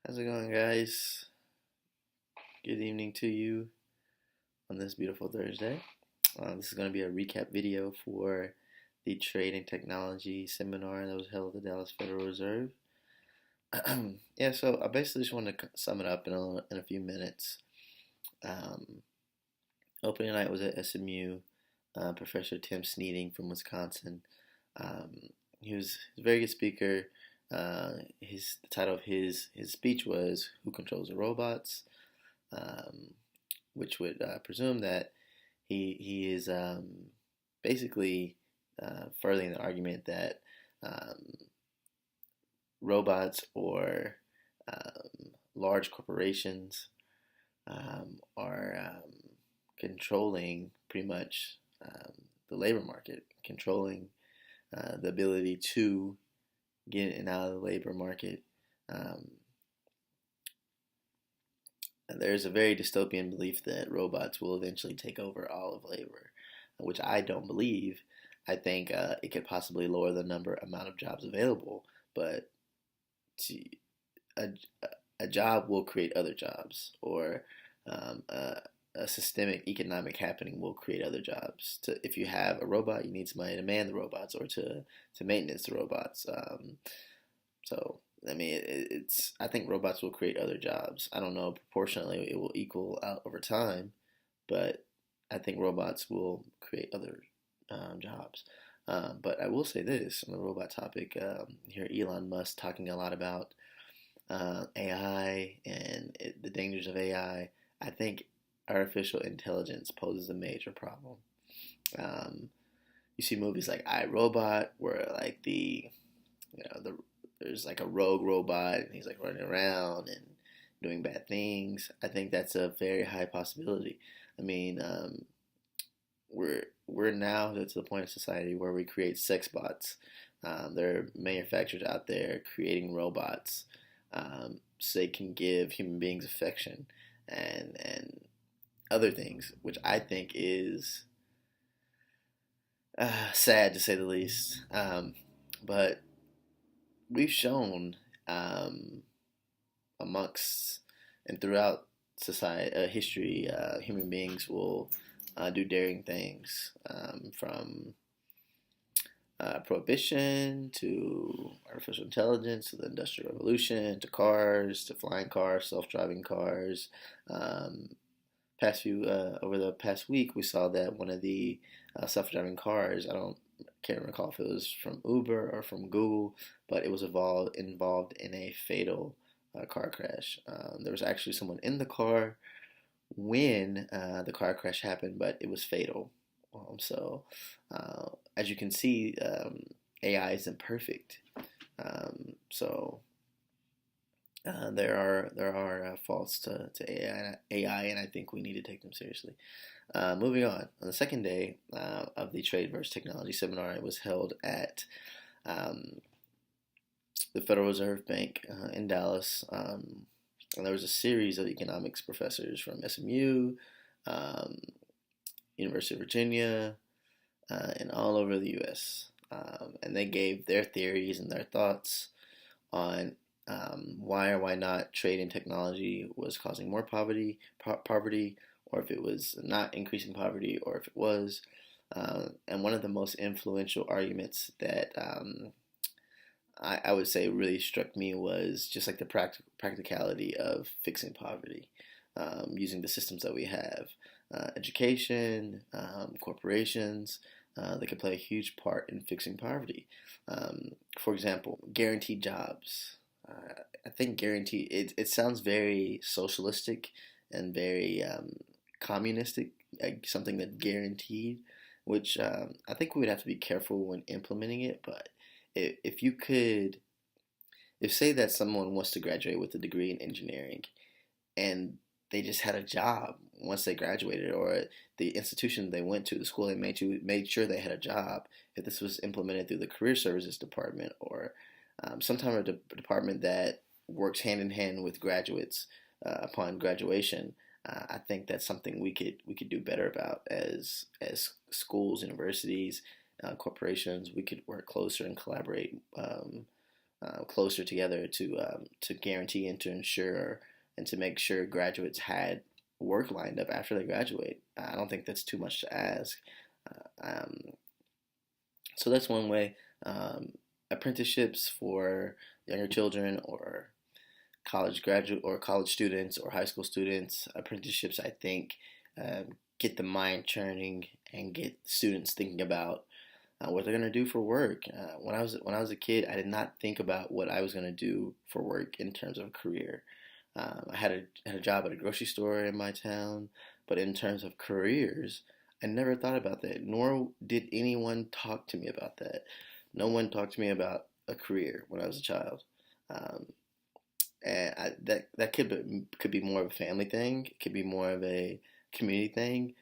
How's it going, guys? Good evening to you on this beautiful Thursday. This is going to be a recap video for the Trade and Technology seminar that was held at the Dallas Federal Reserve. Yeah, so I basically just want to sum it up in a few minutes. Um, Opening night was at SMU. Professor Tim Sneading from Wisconsin. Um, he was a very good speaker. The title of his speech was "Who Controls the Robots?" um, which would presume that he is basically furthering the argument that um, robots or large corporations are controlling pretty much the labor market, controlling the ability to get in and out of the labor market. Um, there's a very dystopian belief that robots will eventually take over all of labor, which I don't believe. I think it could possibly lower the amount of jobs available, but to, a, a job will create other jobs, or a systemic economic happening will create other jobs. If you have a robot, you need somebody to man the robots or to maintenance the robots. So I mean, it's. I think robots will create other jobs. I don't know proportionally it will equal out over time, but I think robots will create other jobs. But I will say this on the robot topic. Here, Elon Musk talking a lot about AI and the dangers of AI. I think artificial intelligence poses a major problem. Um, you see movies like I, Robot, where like there's like a rogue robot and he's like running around and doing bad things. I think that's a very high possibility. I mean, we're now to the point of society where we create sex bots. There are manufacturers out there creating robots so they can give human beings affection and other things, which I think is sad to say the least. But we've shown um, amongst and throughout society history, human beings will do daring things from prohibition to artificial intelligence to the industrial revolution to cars to flying cars, self-driving cars. Um, past few Over the past week, we saw that one of the self-driving cars. Can't recall if it was from Uber or from Google, but it was involved in a fatal car crash. There was actually someone in the car when the car crash happened, but it was fatal. As you can see, AI isn't perfect. So there are faults to AI, and I think we need to take them seriously. Moving on the second day of the Trade versus Technology seminar, it was held at um, the Federal Reserve Bank in Dallas. And there was a series of economics professors from SMU, um, University of Virginia, and all over the U.S. And they gave their theories and their thoughts on why or why not trade and technology was causing more poverty, or if it was not increasing poverty, or if it was. And one of the most influential arguments that I would say really struck me was just like the practicality of fixing poverty using the systems that we have. Education, corporations, they can play a huge part in fixing poverty. For example, guaranteed jobs. I think guaranteed, it sounds very socialistic and very communistic, like something that's guaranteed, which I think we would have to be careful when implementing it. But if you could, if say that someone wants to graduate with a degree in engineering and they just had a job once they graduated, or the institution they went to, the school they made sure they had a job. If this was implemented through the career services department or some type of department that works hand in hand with graduates upon graduation, I think that's something we could do better about as schools, universities, corporations. We could work closer and collaborate closer together to guarantee and to ensure and to make sure graduates had work lined up after they graduate. I don't think that's too much to ask. Um, so that's one way. Apprenticeships for younger children or college graduate or college students or high school students. Apprenticeships, I think, get the mind churning and get students thinking about what they're gonna do for work. When I was a kid, I did not think about what I was gonna do for work in terms of a career. I had a job at a grocery store in my town, but in terms of careers, I never thought about that. Nor did anyone talk to me about that. No one talked to me about a career when I was a child. Um, and that could be more of a family thing. It could be more of a community thing.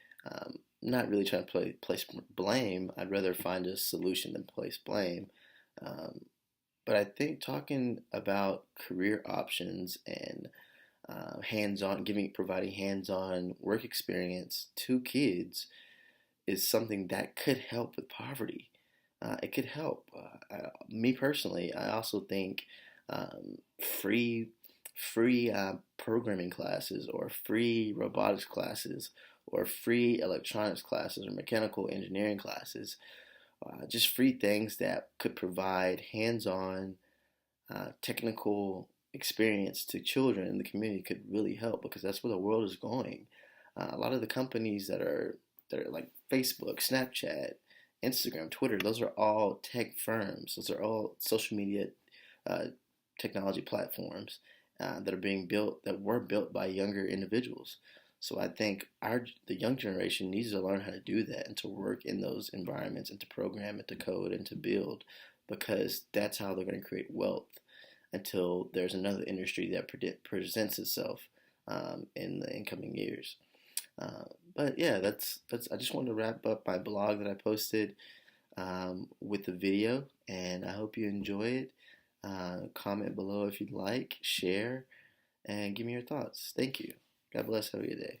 Not really trying to place blame. I'd rather find a solution than place blame. Um, but I think talking about career options and hands-on, providing hands-on work experience to kids is something that could help with poverty. It could help. Me personally, I also think free programming classes or free robotics classes or free electronics classes or mechanical engineering classes, just free things that could provide hands-on technical experience to children in the community could really help because that's where the world is going. A lot of the companies that are like Facebook, Snapchat, Instagram, Twitter, those are all tech firms. Those are all social media uh, technology platforms that are being built that were built by younger individuals. So I think the young generation needs to learn how to do that and to work in those environments and to program and to code and to build because that's how they're going to create wealth until there's another industry that presents itself in the incoming years. Uh, but yeah, that's. I just wanted to wrap up my blog that I posted with the video, and I hope you enjoy it. Comment below if you'd like, share, and give me your thoughts. Thank you. God bless. Have a good day.